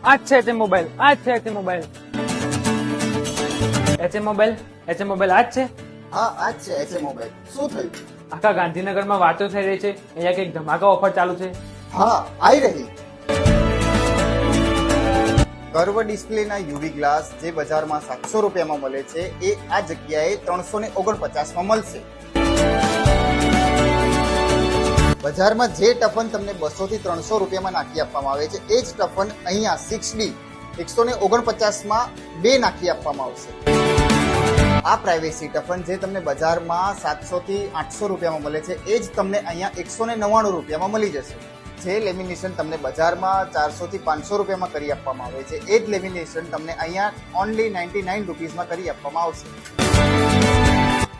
આ જ છે એચએમ મોબાઈલ, આ જ છે HM mobile. HM mobile, HM mobile આ જ છે. હા આ જ છે એચએમ મોબાઈલ. શું થયું? આખા ગાંધીનગરમાં વાતો થઈ રહી છે, અહીંયા કઈક ધમાકા ઓફર ચાલુ છે. હા આવી રહી. કર્વ ડિસ્પ્લેના યુવી ગ્લાસ જે બજારમાં 700 રૂપિયામાં મળે છે એ આ જગ્યાએ 349 માં મળશે. બજારમાં જે ટફન તમને 200 થી 300 રૂપિયામાં નાખી આપવામાં આવે છે એ જ ટફન અહીંયા 6D 149 માં 2 નાખી આપવામાં આવશે. આ પ્રાઇવેસી ટફન જે તમને બજારમાં 700 થી 800 રૂપિયામાં મળે છે એ જ તમને અહીંયા 199 રૂપિયામાં મળી જશે. જે લેમિનેશન તમને બજારમાં 400 થી 500 રૂપિયામાં કરી આપવામાં આવે છે એ જ લેમિનેશન તમને અહીંયા ઓનલી 99 રૂપીસમાં કરી આપવામાં આવશે.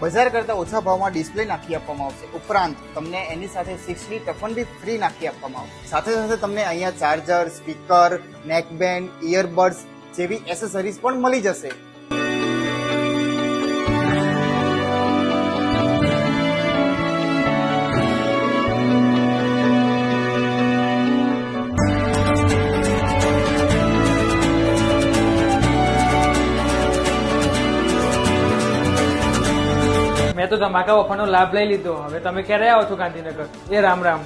બજાર કરતા ઓછા ભાવમાં ડિસ્પ્લે નાખી આપવામાં આવશે. ઉપરાંત તમને એની સાથે 6D ટફન બી ફ્રી નાખી આપવામાં આવશે. સાથે સાથે તમને અહીંયા ચાર્જર, સ્પીકર, નેકબેન્ડ, ઇયરબડ્સ જેવી એસેસરીઝ પણ મળી જશે. મેં તો ધમાકા ઓફરનો લાભ લઈ લીધો. હવે તમે ક્યારે આવો છો ગાંધીનગર? એ રામ રામ.